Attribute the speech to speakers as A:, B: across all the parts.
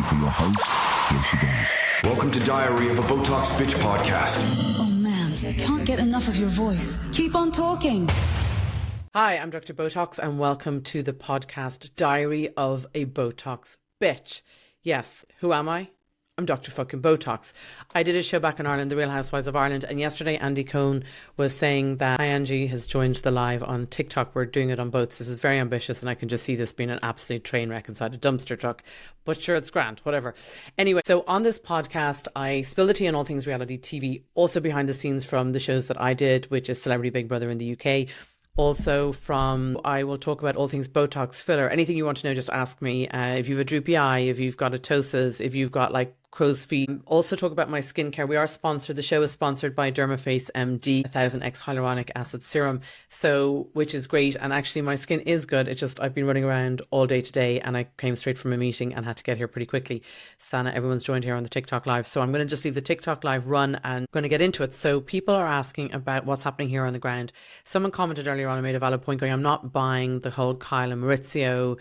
A: for your host, here she goes.
B: Welcome to Diary of a Botox Bitch podcast.
C: Oh man, I can't get enough of your voice. Keep on talking.
D: Hi, I'm Dr Botox and welcome to the podcast Diary of a Botox Bitch. Yes, who am I? I'm Dr fucking Botox. I did a show back in Ireland, the Real Housewives of Ireland, and yesterday Andy Cohen was saying that hi, Angie has joined the live on TikTok. We're doing it on both. This is very ambitious and I can just see this being an absolute train wreck inside a dumpster truck. But sure, it's grand, whatever. Anyway, so on this podcast, I spill the tea on all things reality TV, also behind the scenes from the shows that I did, which is Celebrity Big Brother in the UK. Also I will talk about all things Botox, filler, anything you want to know, just ask me. If you've a droopy eye, if you've got a ptosis, if you've got like crow's feet. Also talk about my skincare. We are sponsored. The show is sponsored by Dermaface MD 1000X Hyaluronic Acid Serum, which is great. And actually my skin is good. It's just I've been running around all day today and I came straight from a meeting and had to get here pretty quickly. Sana, everyone's joined here on the TikTok live. So I'm going to just leave the TikTok live run and going to get into it. So people are asking about what's happening here on the ground. Someone commented earlier on, I made a valid point going, I'm not buying the whole Kyle and Maurizio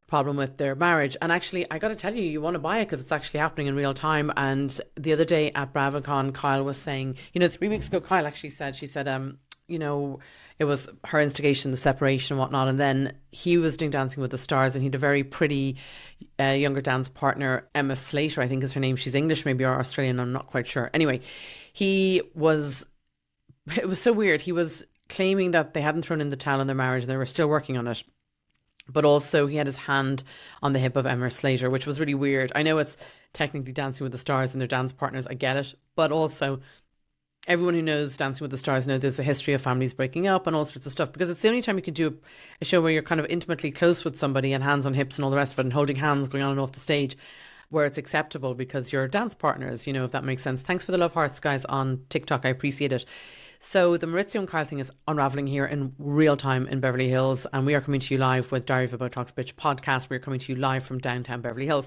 D: problem with their marriage. And actually, I got to tell you, you want to buy it because it's actually happening in real time. And the other day at BravoCon, Kyle was saying, 3 weeks ago, Kyle actually said, it was her instigation, the separation and whatnot. And then he was doing Dancing with the Stars and he had a very pretty younger dance partner, Emma Slater, I think is her name. She's English, maybe, or Australian. I'm not quite sure. Anyway, it was so weird. He was claiming that they hadn't thrown in the towel on their marriage and they were still working on it. But also he had his hand on the hip of Emma Slater, which was really weird. I know it's technically Dancing with the Stars and their dance partners. I get it. But also everyone who knows Dancing with the Stars knows there's a history of families breaking up and all sorts of stuff, because it's the only time you can do a show where you're kind of intimately close with somebody and hands on hips and all the rest of it and holding hands going on and off the stage where it's acceptable because you're dance partners, if that makes sense. Thanks for the love hearts, guys, on TikTok. I appreciate it. So the Maurizio and Kyle thing is unraveling here in real time in Beverly Hills, and we are coming to you live with Diary of a Botox Bitch podcast. We're coming to you live from downtown Beverly Hills.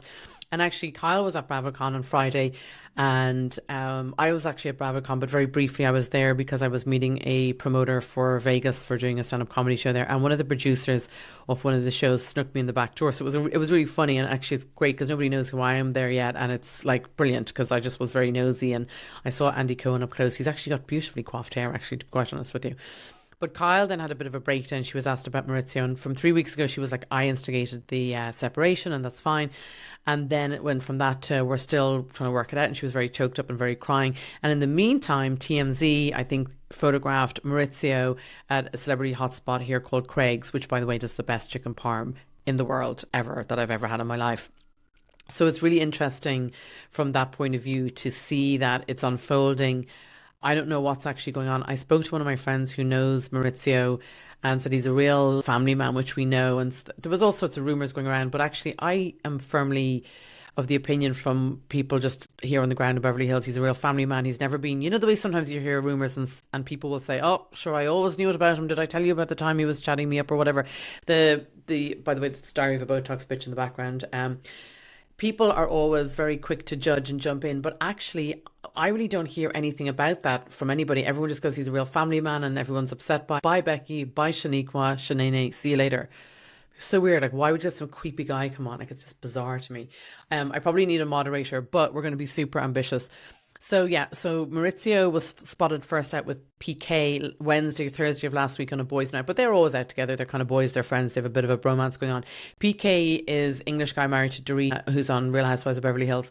D: And actually, Kyle was at BravoCon on Friday, and I was actually at BravoCon, but very briefly I was there because I was meeting a promoter for Vegas for doing a stand-up comedy show there, and one of the producers of one of the shows snuck me in the back door. So it was really funny, and actually it's great because nobody knows who I am there yet, and it's like brilliant because I just was very nosy, and I saw Andy Cohen up close. He's actually got beautifully coiffed hair, actually, to be quite honest with you. But Kyle then had a bit of a breakdown. She was asked about Maurizio, and from 3 weeks ago she was like, I instigated the separation and that's fine. And then it went from that to we're still trying to work it out, and she was very choked up and very crying. And in the meantime, TMZ, I think, photographed Maurizio at a celebrity hotspot here called Craig's, which, by the way, does the best chicken parm in the world ever that I've ever had in my life. So it's really interesting from that point of view to see that it's unfolding. I don't know what's actually going on. I spoke to one of my friends who knows Maurizio and said he's a real family man, which we know. And there was all sorts of rumours going around. But actually, I am firmly of the opinion from people just here on the ground in Beverly Hills, he's a real family man. He's never been, the way sometimes you hear rumours and people will say, oh, sure, I always knew it about him. Did I tell you about the time he was chatting me up or whatever? By the way, the Diary of a Botox Bitch in the background. People are always very quick to judge and jump in, but actually I really don't hear anything about that from anybody. Everyone just goes, he's a real family man, and everyone's upset by bye Becky, bye Shaniqua, Shanae, see you later. So weird. Like, why would you let some creepy guy come on? Like, it's just bizarre to me. I probably need a moderator, but we're going to be super ambitious. So Maurizio was spotted first out with PK Wednesday, Thursday of last week on a boys' night, but they're always out together. They're kind of boys, they're friends, they have a bit of a bromance going on. PK is English guy married to Dorit, who's on Real Housewives of Beverly Hills.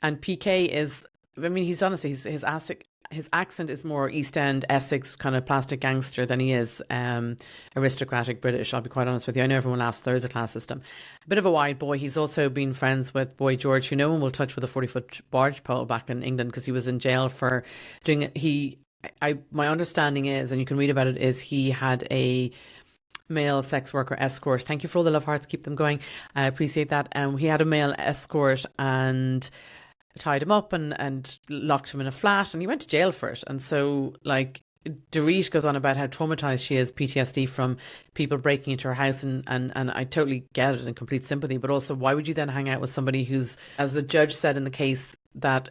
D: And PK is, he's honestly, his accent is more East End, Essex, kind of plastic gangster than he is aristocratic British, I'll be quite honest with you. I know everyone laughs, there is a class system. A bit of a wide boy. He's also been friends with Boy George, who no one will touch with a 40-foot barge pole back in England because he was in jail for doing it. My understanding is, and you can read about it, is he had a male sex worker escort. Thank you for all the love hearts, keep them going. I appreciate that. He had a male escort and tied him up and locked him in a flat, and he went to jail for it. And so, like, Dorit goes on about how traumatized she is, PTSD from people breaking into her house, and I totally get it, in complete sympathy. But also, why would you then hang out with somebody who's, as the judge said in the case, that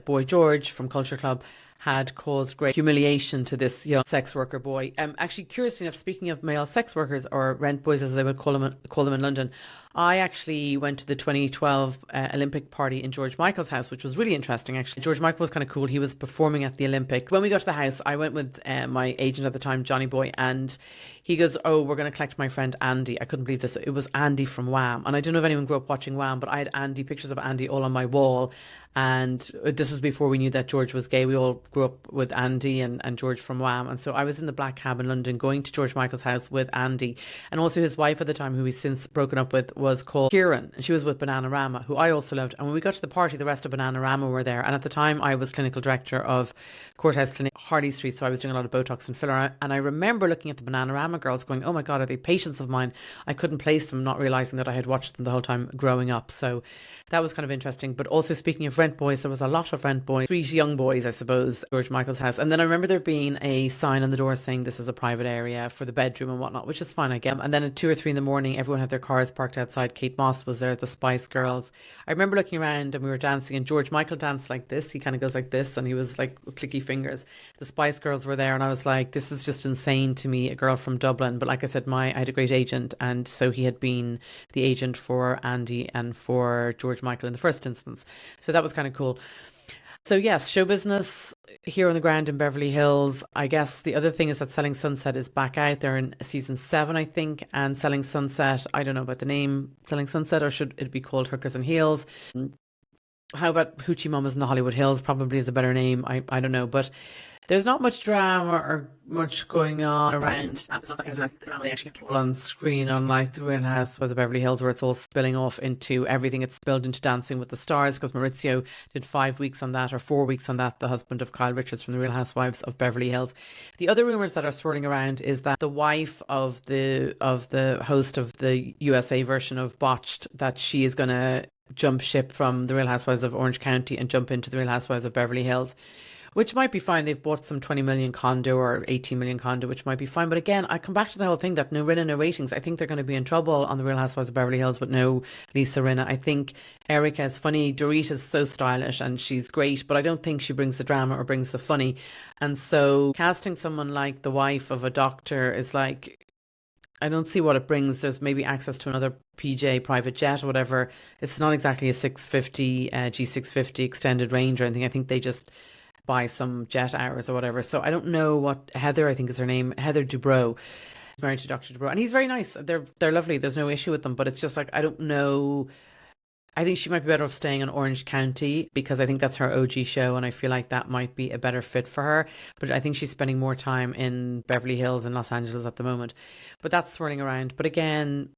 D: Boy George from Culture Club had caused great humiliation to this young sex worker boy. Actually, curiously enough, speaking of male sex workers, or rent boys as they would call them in London, I actually went to the 2012 Olympic party in George Michael's house, which was really interesting, actually. George Michael was kind of cool. He was performing at the Olympics. When we got to the house, I went with my agent at the time, Johnny Boy, and he goes, "Oh, we're going to collect my friend Andy." I couldn't believe this. It was Andy from Wham. And I don't know if anyone grew up watching Wham, but I had pictures of Andy all on my wall. And this was before we knew that George was gay. We all grew up with Andy and George from Wham. And so I was in the Black Cab in London going to George Michael's house with Andy. And also his wife at the time, who he's since broken up with, was called Kieran. And she was with Bananarama, who I also loved. And when we got to the party, the rest of Bananarama were there. And at the time, I was clinical director of Courthouse Clinic, Harley Street. So I was doing a lot of Botox and filler. And I remember looking at the Bananarama girls going, "Oh my God, are they patients of mine?" I couldn't place them, not realising that I had watched them the whole time growing up. So that was kind of interesting. But also, speaking of rent boys, there was a lot of rent boys, 3 young boys, I suppose, George Michael's house. And then I remember there being a sign on the door saying this is a private area for the bedroom and whatnot, which is fine, I get. And then at 2 or 3 in the morning, everyone had their cars parked outside. Kate Moss was there, the Spice Girls. I remember looking around and we were dancing, and George Michael danced like this. He kind of goes like this, and he was like clicky fingers. The Spice Girls were there, and I was like, this is just insane to me, a girl from Dublin. But like I said, I had a great agent, and so he had been the agent for Andy and for George Michael in the first instance. So that was kind of cool. So yes, show business here on the ground in Beverly Hills. I guess the other thing is that Selling Sunset is back out. They're in season 7, I think. And Selling Sunset, I don't know about the name Selling Sunset, or should it be called Hookers and Heels? How about Hoochie Mamas in the Hollywood Hills? Probably is a better name. I don't know. But there's not much drama or much going on around. That's not exactly actually put on screen, unlike the Real Housewives of Beverly Hills, where it's all spilling off into everything. It's spilled into Dancing with the Stars, because Maurizio did 5 weeks on that, or 4 weeks on that, the husband of Kyle Richards from the Real Housewives of Beverly Hills. The other rumours that are swirling around is that the wife of the host of the USA version of Botched, that she is going to jump ship from the Real Housewives of Orange County and jump into the Real Housewives of Beverly Hills, which might be fine. They've bought some 20 million condo or 18 million condo, which might be fine. But again, I come back to the whole thing that no Rinna, no ratings. I think they're going to be in trouble on the Real Housewives of Beverly Hills with no Lisa Rinna. I think Erica is funny. Dorit is so stylish and she's great, but I don't think she brings the drama or brings the funny. And so casting someone like the wife of a doctor is like, I don't see what it brings. There's maybe access to another PJ private jet or whatever. It's not exactly a 650 G650 extended range or anything. I think they just buy some jet hours or whatever. So I don't know what Heather, I think is her name, Heather Dubrow, is married to Dr. Dubrow, and he's very nice. They're lovely. There's no issue with them, but it's just like, I don't know. I think she might be better off staying in Orange County, because I think that's her OG show, and I feel like that might be a better fit for her. But I think she's spending more time in Beverly Hills and Los Angeles at the moment. But that's swirling around. But again,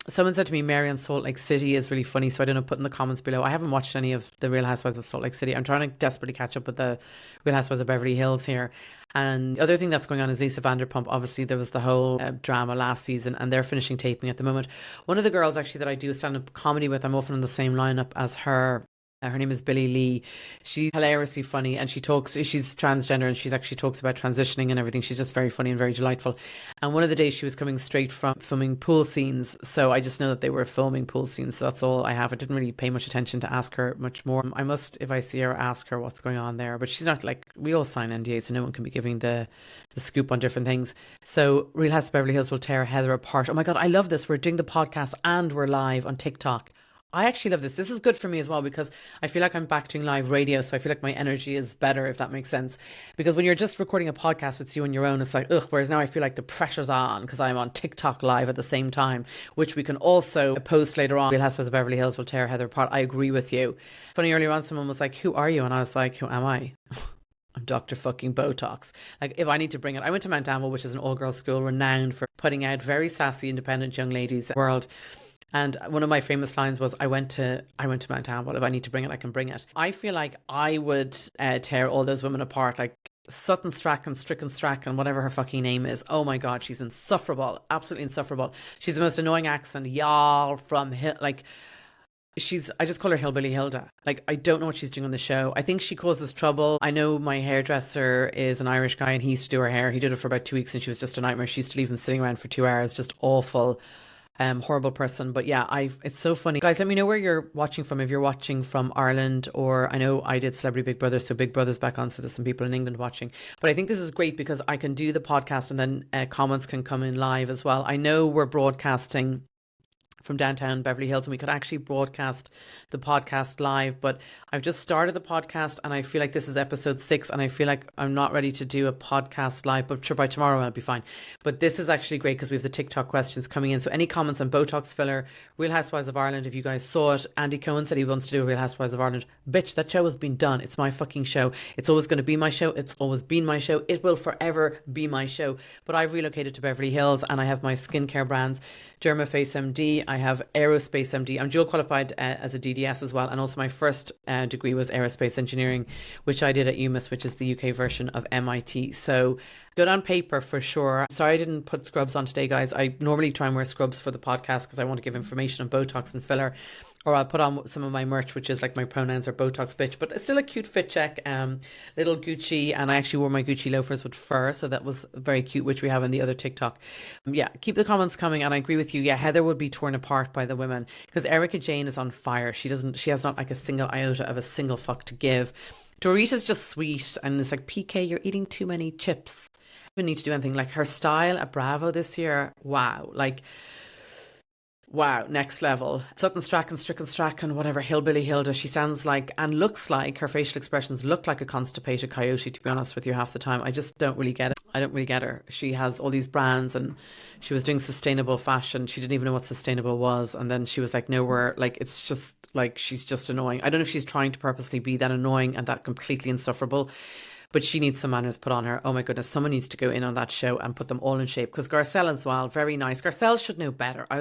D: someone said to me, Mary on Salt Lake City is really funny. So I don't know, put in the comments below. I haven't watched any of the Real Housewives of Salt Lake City. I'm trying to desperately catch up with the Real Housewives of Beverly Hills here. And the other thing that's going on is Lisa Vanderpump. Obviously, there was the whole drama last season, and they're finishing taping at the moment. One of the girls actually that I do stand-up comedy with, I'm often in the same lineup as her. Her name is Billie Lee. She's hilariously funny, and she's transgender, and she actually talks about transitioning and everything. She's just very funny and very delightful. And one of the days she was coming straight from filming pool scenes. So I just know that they were filming pool scenes. So that's all I have. I didn't really pay much attention to ask her much more. I must, if I see her, ask her what's going on there. But she's not like, we all sign NDAs, so no one can be giving the scoop on different things. So Real Housewives of Beverly Hills will tear Heather apart. Oh my God, I love this. We're doing the podcast and we're live on TikTok. I actually love this. This is good for me as well, because I feel like I'm back doing live radio. So I feel like my energy is better, if that makes sense. Because when you're just recording a podcast, it's you on your own. It's like, ugh. Whereas now I feel like the pressure's on, because I'm on TikTok live at the same time, which we can also post later on. Real Housewives of Beverly Hills will tear Heather apart. I agree with you. Funny, earlier on, someone was like, who are you? And I was like, who am I? I'm Dr. fucking Botox. Like, if I need to bring it, I went to Mount Amble, which is an all-girls school renowned for putting out very sassy, independent young ladies in the world. And one of my famous lines was, I went to Mount Amble. If I need to bring it, I can bring it. I feel like I would tear all those women apart. Like Sutton Strachan, Stricken Strachan, whatever her fucking name is. Oh my God, she's insufferable. Absolutely insufferable. She's the most annoying accent. Y'all from I just call her Hillbilly Hilda. Like, I don't know what she's doing on the show. I think she causes trouble. I know my hairdresser is an Irish guy, and he used to do her hair. He did it for about 2 weeks, and she was just a nightmare. She used to leave him sitting around for 2 hours, just awful. horrible person. But yeah, it's so funny. Guys, let me know where you're watching from. If you're watching from Ireland, or I know I did Celebrity Big Brother, so Big Brother's back on, so there's some people in England watching. But I think this is great because I can do the podcast and then comments can come in live as well. I know we're broadcasting from downtown Beverly Hills, and we could actually broadcast the podcast live, but I've just started the podcast and I feel like this is episode 6 and I feel like I'm not ready to do a podcast live, but sure, by tomorrow I'll be fine. But this is actually great because we have the TikTok questions coming in. So any comments on Botox filler, Real Housewives of Ireland, if you guys saw it. Andy Cohen said he wants to do Real Housewives of Ireland. Bitch, that show has been done. It's my fucking show. It's always going to be my show. It's always been my show. It will forever be my show. But I've relocated to Beverly Hills and I have my skincare brands, Dermaface MD, I have Aerospace MD. I'm dual qualified as a DDS as well, and also my first degree was aerospace engineering, which I did at UMass, which is the UK version of MIT. So good on paper for sure. Sorry I didn't put scrubs on today, guys. I normally try and wear scrubs for the podcast because I want to give information on Botox and filler. Or I'll put on some of my merch, which is like my pronouns are Botox Bitch. But it's still a cute fit check. Little Gucci. And I actually wore my Gucci loafers with fur. So that was very cute, which we have in the other TikTok. Yeah, keep the comments coming. And I agree with you. Yeah, Heather would be torn apart by the women. Because Erica Jane is on fire. She has not like a single iota of a single fuck to give. Dorita's just sweet. And it's like, PK, you're eating too many chips. I don't need to do anything. Like her style at Bravo this year. Wow. Like... wow, next level. Sutton Strachan, whatever, Hillbilly Hilda. She sounds like and looks like, her facial expressions look like a constipated coyote, to be honest with you, half the time. I just don't really get it. I don't really get her. She has all these brands and she was doing sustainable fashion. She didn't even know what sustainable was. And then she was like, no, we're like, it's just like, she's just annoying. I don't know if she's trying to purposely be that annoying and that completely insufferable. But she needs some manners put on her. Oh my goodness, someone needs to go in on that show and put them all in shape. Because Garcelle as well, very nice. Garcelle should know better. I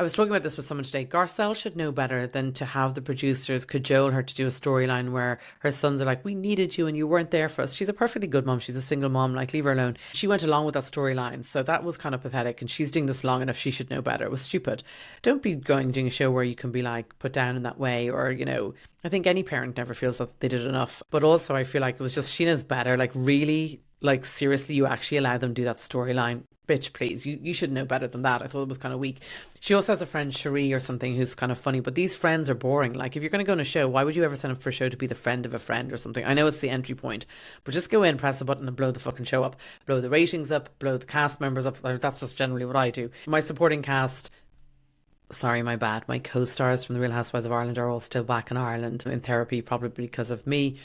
D: was talking about this with someone today. Garcelle should know better than to have the producers cajole her to do a storyline where her sons are like, we needed you and you weren't there for us. She's a perfectly good mom. She's a single mom, like, leave her alone. She went along with that storyline. So that was kind of pathetic. And she's doing this long enough. She should know better. It was stupid. Don't be doing a show where you can be like put down in that way, or, you know, I think any parent never feels that they did enough. But also I feel like it was just, she knows better. Like, really, like, seriously, you actually allow them to do that storyline? Bitch, please. You should know better than that. I thought it was kind of weak. She also has a friend, Cherie or something, who's kind of funny. But these friends are boring. Like, if you're going to go on a show, why would you ever sign up for a show to be the friend of a friend or something? I know it's the entry point, but just go in, press a button and blow the fucking show up. Blow the ratings up, blow the cast members up. That's just generally what I do. My supporting cast... sorry, my bad. My co-stars from the Real Housewives of Ireland are all still back in Ireland in therapy, probably because of me.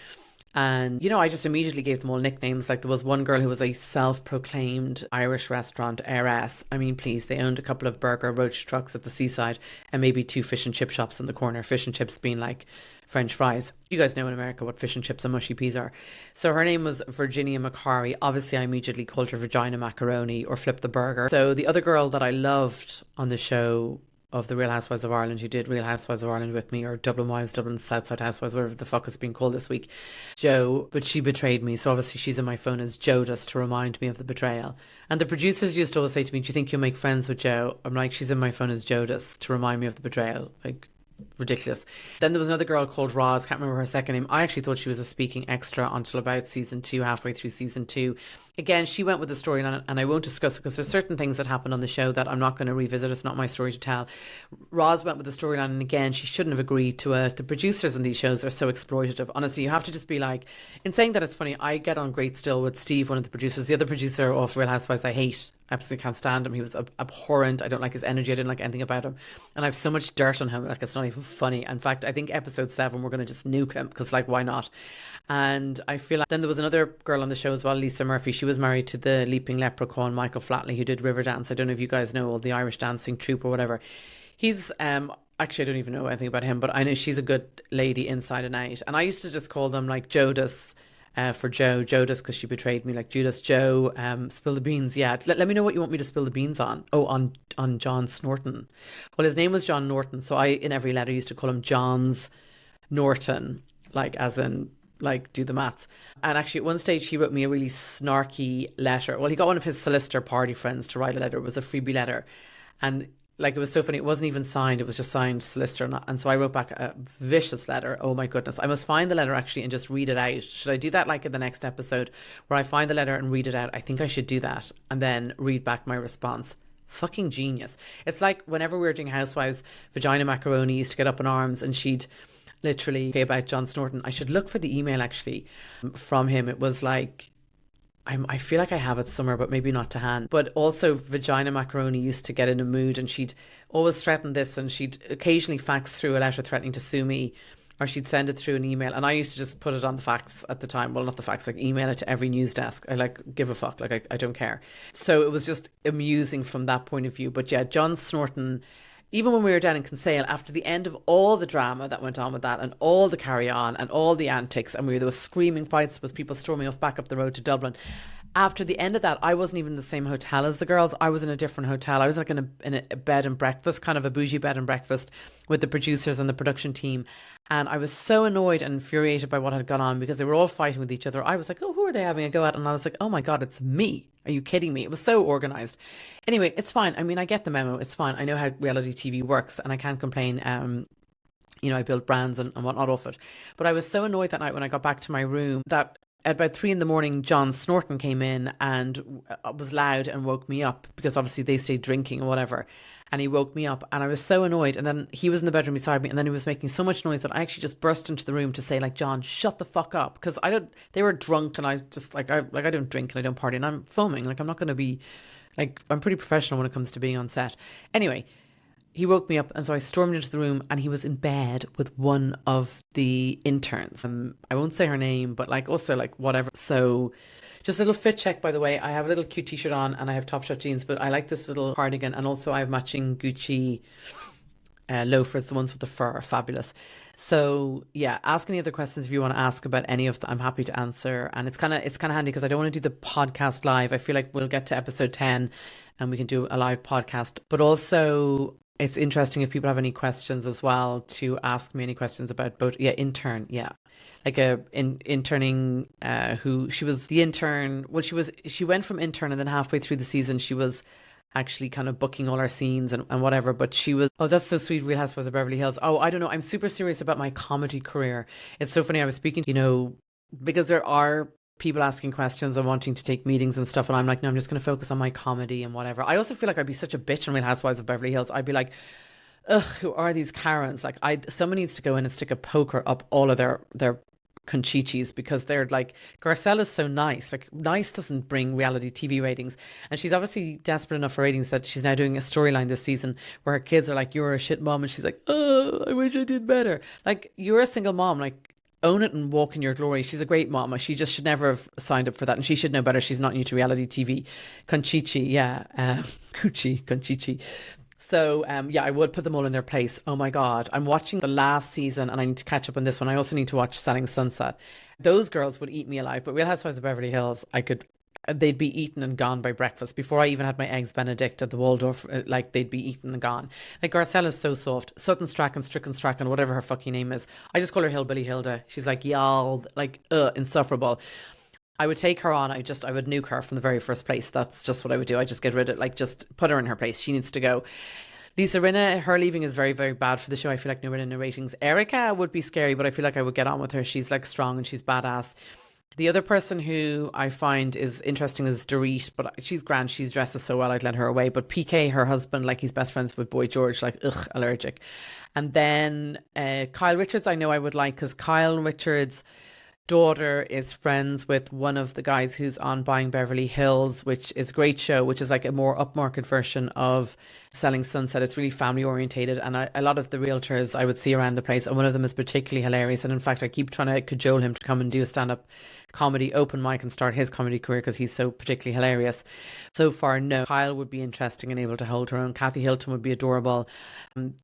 D: And, you know, I just immediately gave them all nicknames. Like, there was one girl who was a self-proclaimed Irish restaurant heiress. I mean, please, they owned a couple of burger roach trucks at the seaside and maybe 2 fish and chip shops in the corner. Fish and chips being like French fries. You guys know in America what fish and chips and mushy peas are. So her name was Virginia McCarry. Obviously, I immediately called her Vagina Macaroni or Flip the Burger. So the other girl that I loved on the show of the Real Housewives of Ireland, who did Real Housewives of Ireland with me, or Dublin Wives, Dublin Southside Housewives, whatever the fuck it's been called this week, Jo, but she betrayed me. So obviously she's in my phone as Jodas to remind me of the betrayal. And the producers used to always say to me, do you think you'll make friends with Jo? I'm like, she's in my phone as Jodas to remind me of the betrayal. Like, ridiculous. Then there was another girl called Roz, can't remember her second name. I actually thought she was a speaking extra until about season 2, halfway through season 2. Again, she went with the storyline, and I won't discuss it because there's certain things that happened on the show that I'm not going to revisit. It's not my story to tell. Roz went with the storyline, and again, she shouldn't have agreed to it. The producers in these shows are so exploitative. Honestly, you have to just be like, in saying that, it's funny, I get on great still with Steve, one of the producers. The other producer of Real Housewives I hate. Absolutely can't stand him. He was abhorrent. I don't like his energy. I didn't like anything about him. And I have so much dirt on him, like, it's not even funny. In fact, I think episode 7 we're going to just nuke him because, like, why not? And I feel like then there was another girl on the show as well, Lisa Murphy. She was married to the Leaping Leprechaun, Michael Flatley, who did Riverdance. I don't know if you guys know, all the Irish dancing troupe or whatever. He's actually, I don't even know anything about him, but I know she's a good lady inside and out. And I used to just call them like Jodas for Jo, Jodas, because she betrayed me, like Judas, Jo, spill the beans. Yeah, let me know what you want me to spill the beans on. Oh, on John Snorton. Well, his name was John Norton, so I, in every letter, used to call him John's Norton, like as in, like, do the maths. And actually at one stage he wrote me a really snarky letter. Well, he got one of his solicitor party friends to write a letter. It was a freebie letter, and like, it was so funny, it wasn't even signed, it was just signed solicitor. And so I wrote back a vicious letter. Oh my goodness, I must find the letter actually and just read it out. Should I do that like in the next episode where I find the letter and read it out? I think I should do that and then read back my response. fucking genius. It's like whenever we were doing Housewives, Vagina Macaroni used to get up in arms and she'd literally say about John Snorton. I should look for the email actually from him. It was like, I feel like I have it somewhere, but maybe not to hand. But also Vagina Macaroni used to get in a mood and she'd always threaten this, and she'd occasionally fax through a letter threatening to sue me, or she'd send it through an email. And I used to just put it on the fax at the time. Well, not the fax, like email it to every news desk. I like give a fuck. Like I don't care. So it was just amusing from that point of view. But yeah, John Snorton, even when we were down in Kinsale, after the end of all the drama that went on with that and all the carry on and all the antics, and there was screaming fights with people storming off back up the road to Dublin. After the end of that, I wasn't even in the same hotel as the girls. I was in a different hotel. I was like in a bed and breakfast, kind of a bougie bed and breakfast with the producers and the production team. And I was so annoyed and infuriated by what had gone on because they were all fighting with each other. I was like, oh, who are they having a go at? And I was like, oh my God, it's me. Are you kidding me? It was so organised. Anyway, it's fine. I mean, I get the memo. It's fine. I know how reality TV works and I can't complain. You know, I built brands and whatnot off it. But I was so annoyed that night when I got back to my room that at about 3 a.m, John Snorton came in and was loud and woke me up because obviously they stayed drinking or whatever. And he woke me up and I was so annoyed. And then he was in the bedroom beside me and then he was making so much noise that I actually just burst into the room to say, like, John, shut the fuck up. Because they were drunk and I just I don't drink and I don't party and I'm foaming. Like, I'm not going to be like, I'm pretty professional when it comes to being on set. Anyway, he woke me up and so I stormed into the room and he was in bed with one of the interns. I won't say her name, but like also like whatever. So just a little fit check, by the way. I have a little cute t-shirt on and I have Topshop jeans, but I like this little cardigan and also I have matching Gucci loafers, the ones with the fur are fabulous. So yeah, ask any other questions if you want to ask about any of them. I'm happy to answer. And it's kind of handy because I don't want to do the podcast live. I feel like we'll get to episode 10 and we can do a live podcast, but also it's interesting if people have any questions as well to ask me any questions about both. Yeah, intern. Yeah. Like interning, who she was the intern. Well, she went from intern and then halfway through the season, she was actually kind of booking all our scenes and whatever. But she was, oh, that's so sweet. Real Housewives of Beverly Hills. Oh, I don't know. I'm super serious about my comedy career. It's so funny. I was speaking, you know, because there are people asking questions and wanting to take meetings and stuff. And I'm like, no, I'm just going to focus on my comedy and whatever. I also feel like I'd be such a bitch in Real Housewives of Beverly Hills. I'd be like, ugh, who are these Karens? Like, someone needs to go in and stick a poker up all of their conchichis because they're like, Garcelle is so nice. Like, nice doesn't bring reality TV ratings. And she's obviously desperate enough for ratings that she's now doing a storyline this season where her kids are like, you're a shit mom. And she's like, oh, I wish I did better. Like, you're a single mom. Like, own it and walk in your glory. She's a great mama. She just should never have signed up for that. And she should know better. She's not new to reality TV. Conchichi, yeah. Conchichi. So, yeah, I would put them all in their place. Oh my God. I'm watching the last season and I need to catch up on this one. I also need to watch Selling Sunset. Those girls would eat me alive. But Real Housewives of Beverly Hills, they'd be eaten and gone by breakfast. Before I even had my eggs Benedict at the Waldorf, like they'd be eaten and gone. Like Garcelle is so soft. Sutton Strachan, whatever her fucking name is. I just call her Hillbilly Hilda. She's like, y'all, like, insufferable. I would take her on. I would nuke her from the very first place. That's just what I would do. I just get rid of, like, just put her in her place. She needs to go. Lisa Rinna, her leaving is very, very bad for the show. I feel like no Rinna, no ratings. Erica would be scary, but I feel like I would get on with her. She's like strong and she's badass. The other person who I find is interesting is Dorit, but she's grand. She's dresses so well, I'd let her away. But PK, her husband, like he's best friends with Boy George, like, ugh, allergic. And then Kyle Richards, I know I would like, because Kyle Richards' daughter is friends with one of the guys who's on Buying Beverly Hills, which is a great show, which is like a more upmarket version of Selling Sunset. It's really family orientated, and a lot of the realtors I would see around the place, and one of them is particularly hilarious. And in fact, I keep trying to cajole him to come and do a stand-up comedy open mic and start his comedy career because he's so particularly hilarious. So far, no. Kyle would be interesting and able to hold her own. Kathy Hilton would be adorable.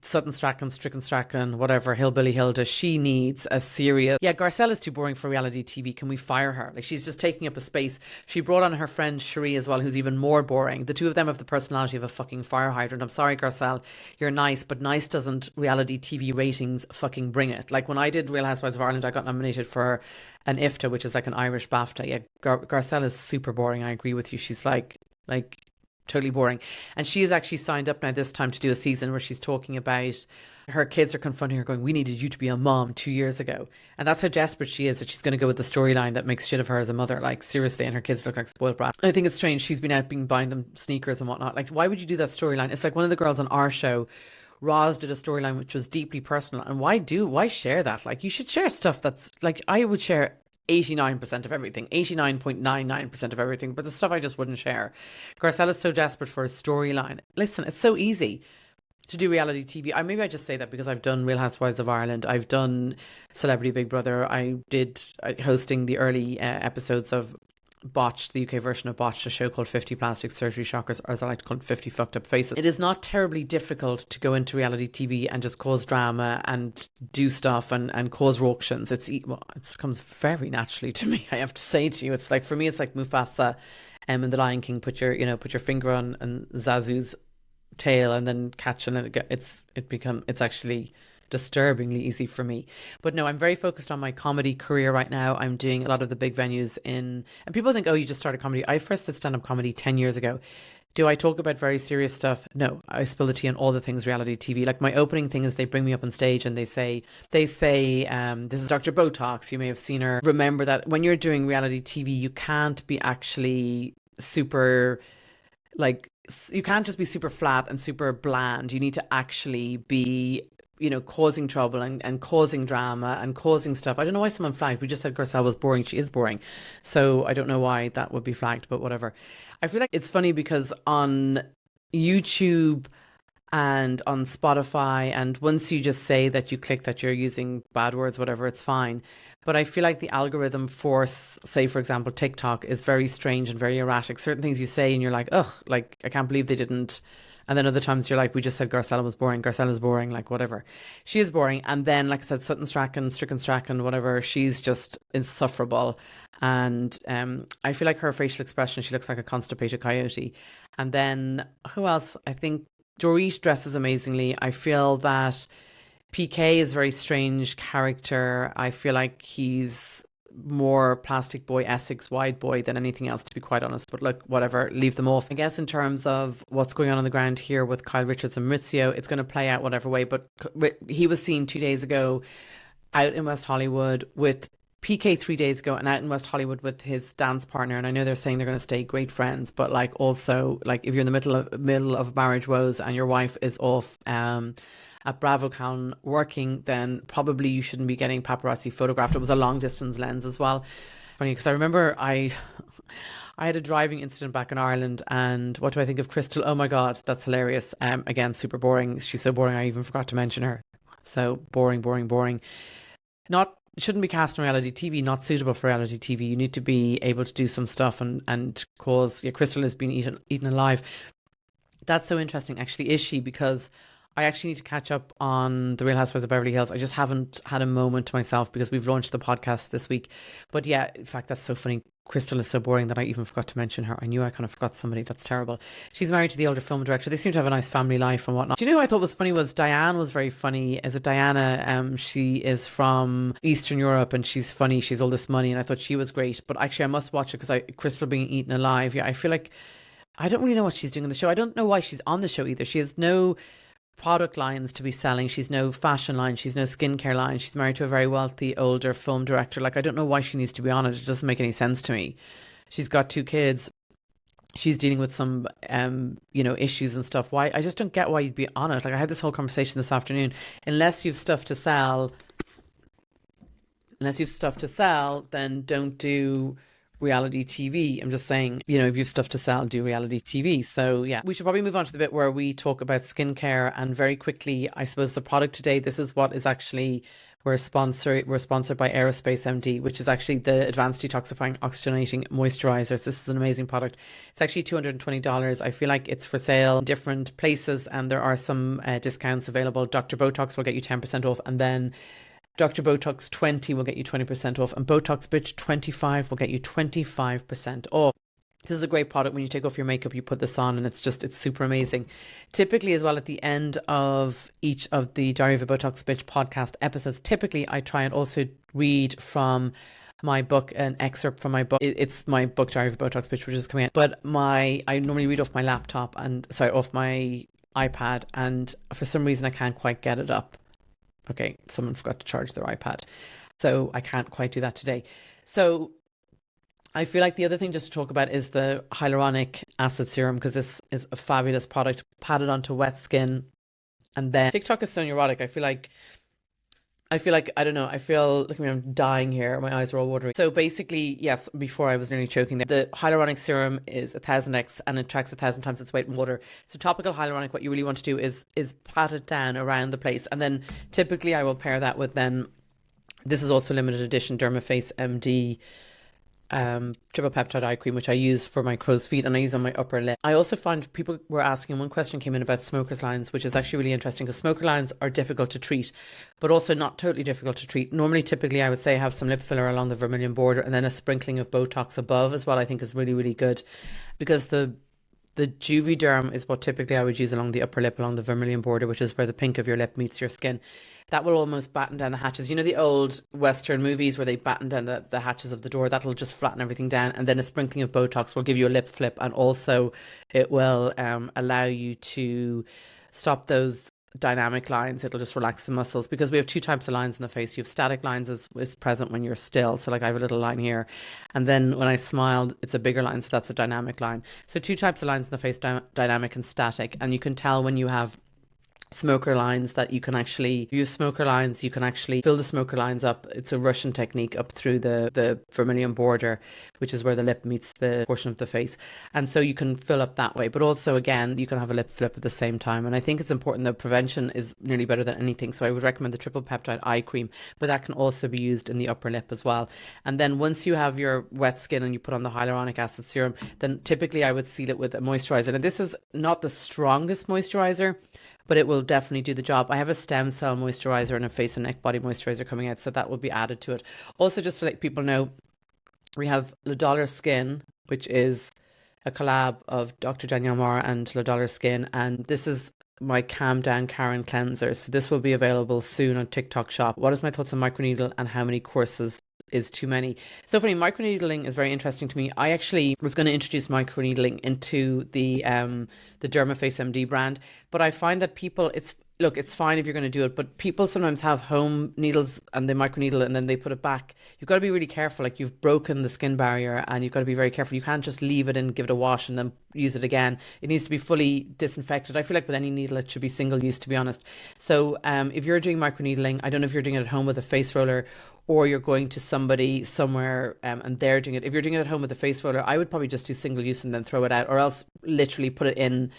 D: Sutton Strachan, whatever, Hillbilly Hilda. She needs a serious... Yeah, Garcelle is too boring for reality TV. Can we fire her? Like, she's just taking up a space. She brought on her friend Cherie as well, who's even more boring. The two of them have the personality of a fucking fire hydrant. I'm sorry, Garcelle, you're nice, but nice doesn't reality TV ratings fucking bring it. Like, when I did Real Housewives of Ireland, I got nominated for an IFTA, which is like an Irish BAFTA. Yeah, Garcelle is super boring. I agree with you. She's like totally boring. And she is actually signed up now this time to do a season where she's talking about her kids are confronting her going, we needed you to be a mom 2 years ago. And that's how desperate she is, that she's going to go with the storyline that makes shit of her as a mother, like seriously, and her kids look like spoiled brats. I think it's strange. She's been out buying them sneakers and whatnot. Like, why would you do that storyline? It's like one of the girls on our show, Roz, did a storyline which was deeply personal. And why share that? Like, you should share stuff that's like, I would share 89% of everything, 89.99% of everything, but the stuff I just wouldn't share. Garcella's so desperate for a storyline. Listen, it's so easy to do reality TV. Maybe I just say that because I've done Real Housewives of Ireland. I've done Celebrity Big Brother. I did hosting the early episodes of Botched, the UK version of Botched, a show called 50 Plastic Surgery Shockers, or as I like to call it, 50 Fucked Up Faces. It is not terribly difficult to go into reality TV and just cause drama and do stuff and cause ructions. It comes very naturally to me, I have to say to you. It's like, for me, it's like Mufasa in The Lion King, put your finger on and Zazu's tail and then catch, and it's actually disturbingly easy for me. But no, I'm very focused on my comedy career right now. I'm doing a lot of the big venues and people think, oh, you just started comedy. I first did stand-up comedy 10 years ago. Do I talk about very serious stuff? No, I spill the tea on all the things reality TV. Like, my opening thing is they bring me up on stage and they say, this is Dr Botox. You may have seen her. Remember that when you're doing reality TV, you can't be actually super, like, you can't just be super flat and super bland. You need to actually be, causing trouble and causing drama and causing stuff. I don't know why someone flagged. We just said Garcelle was boring. She is boring. So I don't know why that would be flagged, but whatever. I feel like it's funny because on YouTube and on Spotify, and once you just say that you click that you're using bad words, whatever, it's fine. But I feel like the algorithm for, say, for example, TikTok is very strange and very erratic. Certain things you say and you're like, ugh, like, I can't believe they didn't. And then other times you're like, we just said Garcella was boring. Garcella's boring, like, whatever. She is boring. And then, like I said, Stricken Strachan, whatever, she's just insufferable. And I feel like her facial expression, she looks like a constipated coyote. And then, who else? I think Dorit dresses amazingly. I feel that PK is a very strange character. I feel like he's more plastic boy, Essex wide boy than anything else, to be quite honest. But look, whatever, leave them off. I guess in terms of what's going on the ground here with Kyle Richards and Maurizio, it's going to play out whatever way. But he was seen 2 days ago out in West Hollywood with PK 3 days ago, and out in West Hollywood with his dance partner. And I know they're saying they're going to stay great friends, but like, also, like, if you're in the middle of marriage woes and your wife is off at BravoCon working, then probably you shouldn't be getting paparazzi photographed. It was a long distance lens as well. Funny, because I remember I had a driving incident back in Ireland, and what do I think of Crystal? Oh my God, that's hilarious. Again, super boring. She's so boring, I even forgot to mention her. So boring. Shouldn't be cast in reality TV, not suitable for reality TV. You need to be able to do some stuff and cause, Crystal has been eaten alive. That's so interesting, actually, is she? Because I actually need to catch up on the Real Housewives of Beverly Hills. I just haven't had a moment to myself because we've launched the podcast this week. But yeah, in fact, that's so funny. Crystal is so boring that I even forgot to mention her. I knew I kind of forgot somebody. That's terrible. She's married to the older film director. They seem to have a nice family life and whatnot. Do you know who I thought was funny was Diane was very funny. Is it Diana? She is from Eastern Europe and she's funny. She's all this money and I thought she was great. But actually I must watch it because Crystal being eaten alive. Yeah, I feel like I don't really know what she's doing on the show. I don't know why she's on the show either. She has no product lines to be selling. She's no fashion line. She's no skincare line. She's married to a very wealthy older film director. Like, I don't know why she needs to be on it. It doesn't make any sense to me. She's got 2 kids. She's dealing with some, issues and stuff. Why? I just don't get why you'd be on it. Like, I had this whole conversation this afternoon. Unless you've stuff to sell, then don't do reality TV. I'm just saying, if you've stuff to sell, do reality TV. So yeah, we should probably move on to the bit where we talk about skincare. And very quickly, I suppose the product today, this is what is actually, we're sponsored by Aerospace MD, which is actually the advanced detoxifying oxygenating moisturizers. This is an amazing product. It's actually $220. I feel like it's for sale in different places and there are some discounts available. Dr Botox will get you 10% off, and then Dr Botox 20 will get you 20% off, and Botox Bitch 25 will get you 25% off. This is a great product. When you take off your makeup, you put this on and it's super amazing. Typically as well, at the end of each of the Diary of a Botox Bitch podcast episodes, typically I try and also read from my book, an excerpt from my book. It's my book, Diary of a Botox Bitch, which is coming out. But I normally read off my laptop off my iPad, and for some reason I can't quite get it up. Okay, someone forgot to charge their iPad, so I can't quite do that today. So I feel like the other thing just to talk about is the hyaluronic acid serum, because this is a fabulous product. Pat it onto wet skin, and then TikTok is so neurotic. I feel like, I don't know, look at me, I'm dying here. My eyes are all watering. So basically, yes, before I was nearly choking there, the hyaluronic serum is 1000x and it tracks 1,000 times its weight in water. So topical hyaluronic, what you really want to do is pat it down around the place. And then typically I will pair that with this is also limited edition Dermaface MD triple peptide eye cream, which I use for my crow's feet and I use on my upper lip. I also found people were asking, one question came in about smokers lines, which is actually really interesting because smoker lines are difficult to treat, but also not totally difficult to treat. Normally, typically, I would say have some lip filler along the vermilion border and then a sprinkling of Botox above as well. I think is really, really good, because the Juvederm is what typically I would use along the upper lip, along the vermilion border, which is where the pink of your lip meets your skin. That will almost batten down the hatches. You know the old Western movies where they batten down the hatches of the door? That'll just flatten everything down. And then a sprinkling of Botox will give you a lip flip. And also it will allow you to stop those dynamic lines. It'll just relax the muscles, because we have two types of lines in the face. You have static lines is present when you're still. So like I have a little line here. And then when I smile, it's a bigger line. So that's a dynamic line. So two types of lines in the face, dynamic and static. And you can tell when you have smoker lines that you can actually use smoker lines. You can actually fill the smoker lines up. It's a Russian technique up through the vermilion border, which is where the lip meets the portion of the face. And so you can fill up that way. But also, again, you can have a lip flip at the same time. And I think it's important that prevention is nearly better than anything. So I would recommend the triple peptide eye cream, but that can also be used in the upper lip as well. And then once you have your wet skin and you put on the hyaluronic acid serum, then typically I would seal it with a moisturizer. And this is not the strongest moisturizer, but it will definitely do the job. I have a stem cell moisturizer and a face and neck body moisturizer coming out, so that will be added to it. Also, just to let people know, we have Le Dollar Skin, which is a collab of Dr. Danielle Marr and Le Dollar Skin, and this is my Calm Down Karen cleanser. So this will be available soon on TikTok Shop. What is my thoughts on microneedle and how many courses is too many? So funny, microneedling is very interesting to me. I actually was going to introduce microneedling into the Dermaface MD brand, but I find that people, it's fine if you're going to do it, but people sometimes have home needles and they microneedle and then they put it back. You've got to be really careful. Like, you've broken the skin barrier and you've got to be very careful. You can't just leave it and give it a wash and then use it again. It needs to be fully disinfected. I feel like with any needle, it should be single use, to be honest. So if you're doing microneedling, I don't know if you're doing it at home with a face roller or you're going to somebody somewhere and they're doing it. If you're doing it at home with a face roller, I would probably just do single use and then throw it out, or else literally put it in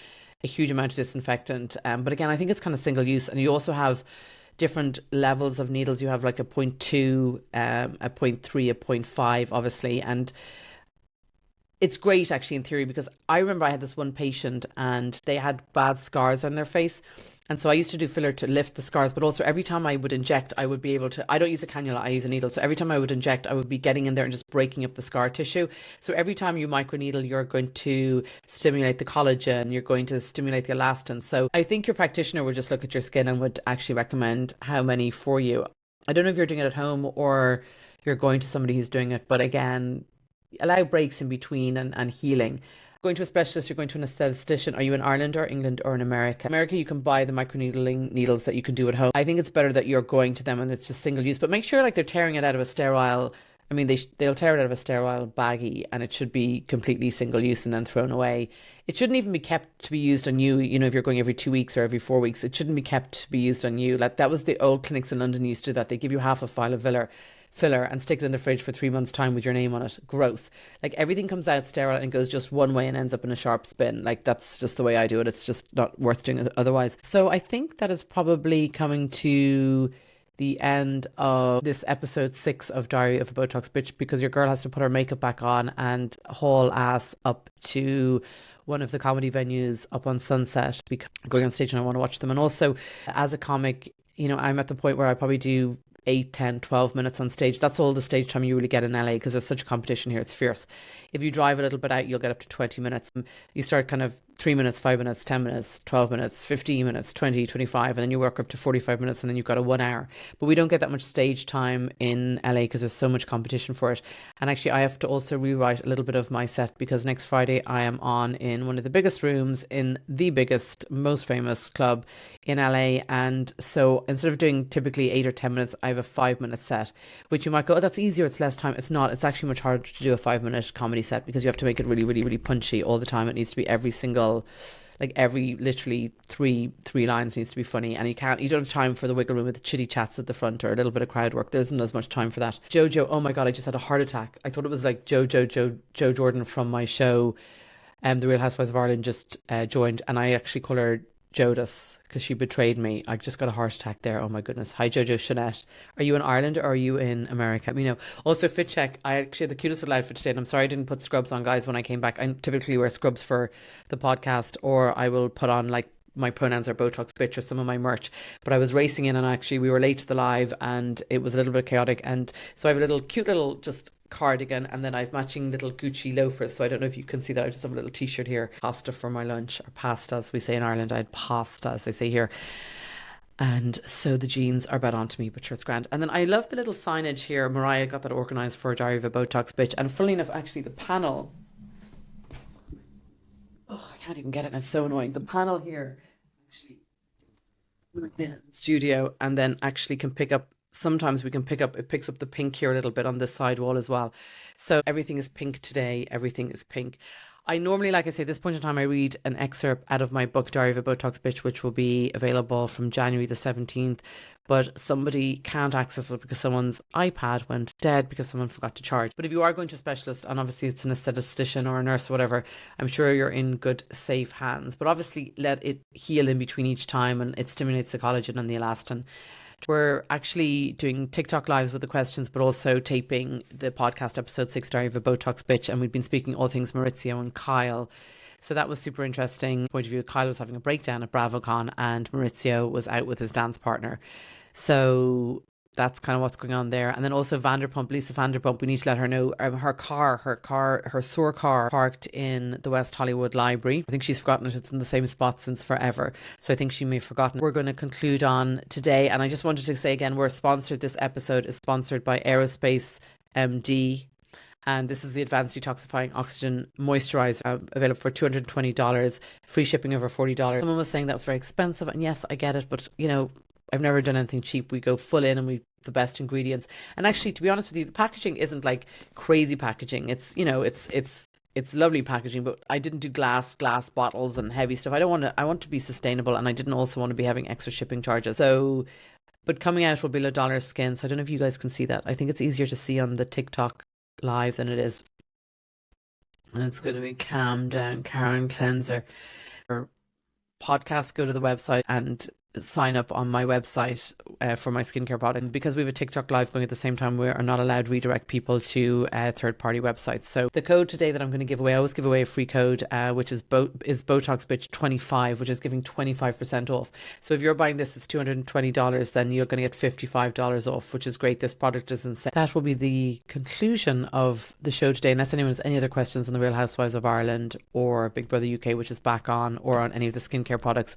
D: a huge amount of disinfectant. But again, I think it's kind of single use. And you also have different levels of needles. You have like a 0.2, a 0.3, a 0.5, obviously. And it's great actually in theory, because I remember I had this one patient and they had bad scars on their face. And so I used to do filler to lift the scars, but also every time I would inject, I would be able to, I don't use a cannula, I use a needle. So every time I would inject, I would be getting in there and just breaking up the scar tissue. So every time you microneedle, you're going to stimulate the collagen, you're going to stimulate the elastin. So I think your practitioner would just look at your skin and would actually recommend how many for you. I don't know if you're doing it at home or you're going to somebody who's doing it, but again, allow breaks in between and healing. Going to a specialist, you're going to an esthetician. Are you in Ireland or England or in America? America, you can buy the microneedling needles that you can do at home. I think it's better that you're going to them and it's just single use, but make sure like they're tearing it out of a sterile, I mean, they'll tear it out of a sterile baggie, and it should be completely single use and then thrown away. It shouldn't even be kept to be used on you. You know, if you're going every 2 weeks or every 4 weeks, it shouldn't be kept to be used on you. Like, that was the old clinics in London used to do that. They give you half a file of filler and stick it in the fridge for 3 months' time with your name on it. Gross. Like, everything comes out sterile and goes just one way and ends up in a sharp spin. Like, that's just the way I do it. It's just not worth doing it otherwise. So I think that is probably coming to the end of this episode 6 of Diary of a Botox Bitch, because your girl has to put her makeup back on and haul ass up to one of the comedy venues up on Sunset, because I'm going on stage and I want to watch them. And also, as a comic, you know, I'm at the point where I probably do 8, 10, 12 minutes on stage. That's all the stage time you really get in LA, because there's such a competition here. It's fierce. If you drive a little bit out, you'll get up to 20 minutes. You start kind of 3 minutes, 5 minutes, 10 minutes, 12 minutes, 15 minutes, 20, 25, and then you work up to 45 minutes and then you've got a 1 hour. But we don't get that much stage time in LA because there's so much competition for it. And actually I have to also rewrite a little bit of my set because next Friday I am on in one of the biggest rooms in the biggest, most famous club in LA. And so instead of doing typically 8 or 10 minutes, I have a 5-minute set, which you might go, oh, that's easier, it's less time. It's not. It's actually much harder to do a 5-minute comedy set because you have to make it really, really, really punchy all the time. It needs to be every single, like every literally three lines needs to be funny, and you don't have time for the wiggle room with the chitty chats at the front or a little bit of crowd work. There isn't as much time for that. Jojo, oh my god, I just had a heart attack. I thought it was like Joe Jordan from my show, the Real Housewives of Ireland just joined, and I actually call her Jodas because she betrayed me. I just got a heart attack there. Oh my goodness. Hi Jojo Shanette. Are you in Ireland or are you in America? Let me know. Also fit check. I actually had the cutest little outfit today, and I'm sorry I didn't put scrubs on, guys, when I came back. I typically wear scrubs for the podcast, or I will put on, like, my pronouns are Botox Bitch or some of my merch. But I was racing in, and actually we were late to the live and it was a little bit chaotic, and so I have a little cute little just cardigan, and then I've matching little Gucci loafers. So I don't know if you can see that. I just have a little t-shirt here. Pasta for my lunch, or pasta as we say in Ireland. I had pasta as they say here. And so the jeans are bad onto me, but sure, it's grand. And then I love the little signage here. Mariah got that organised for Diary of a Botox Bitch. And funnily enough, actually the panel, oh, I can't even get it, and it's so annoying. The panel here actually within the studio, and then actually can pick up, sometimes we can pick up, it picks up the pink here a little bit on this side wall as well. So everything is pink today. Everything is pink. I normally, like I say, at this point in time, I read an excerpt out of my book, Diary of a Botox Bitch, which will be available from January the 17th. But somebody can't access it because someone's iPad went dead because someone forgot to charge. But if you are going to a specialist, and obviously it's an aesthetician or a nurse or whatever, I'm sure you're in good, safe hands. But obviously let it heal in between each time, and it stimulates the collagen and the elastin. We're actually doing TikTok lives with the questions, but also taping the podcast episode 6, Diary of a Botox Bitch. And we've been speaking all things Maurizio and Kyle. So that was super interesting. Point of view, Kyle was having a breakdown at BravoCon and Maurizio was out with his dance partner. So that's kind of what's going on there. And then also Lisa Vanderpump, we need to let her know her SOAR car parked in the West Hollywood Library. I think she's forgotten it. It's in the same spot since forever. So I think she may have forgotten. We're going to conclude on today. And I just wanted to say again, this episode is sponsored by Aerospace MD. And this is the Advanced Detoxifying Oxygen Moisturizer, available for $220, free shipping over $40. Someone was saying that was very expensive. And yes, I get it. But, you know, I've never done anything cheap. We go full in and we the best ingredients. And actually, to be honest with you, the packaging isn't like crazy packaging. It's, you know, it's lovely packaging, but I didn't do glass bottles and heavy stuff. I want to be sustainable, and I didn't also want to be having extra shipping charges. So, but coming out will be $1 skin. So I don't know if you guys can see that. I think it's easier to see on the TikTok live than it is. And it's going to be Calm Down Karen Cleanser. Or podcast, go to the website and sign up on my website for my skincare product. And because we have a TikTok live going at the same time, we are not allowed to redirect people to third-party websites. So the code today that I'm going to give away, I always give away a free code, which is Botox Bitch 25, which is giving 25% off. So if you're buying this, it's $220, then you're going to get $55 off, which is great. This product is insane. That will be the conclusion of the show today. Unless anyone has any other questions on the Real Housewives of Ireland or Big Brother UK, which is back on, or on any of the skincare products,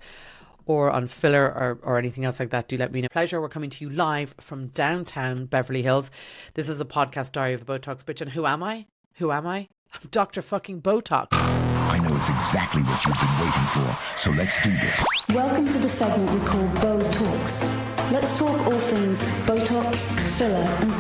D: or on filler or anything else like that, do let me know. Pleasure. We're coming to you live from downtown Beverly Hills. This is a podcast, Diary of a Botox Bitch. And who am I? I'm Dr fucking Botox.
A: I know it's exactly what you've been waiting for, so let's do this.
C: Welcome to the segment we call Bo Talks. Let's talk all things Botox, filler and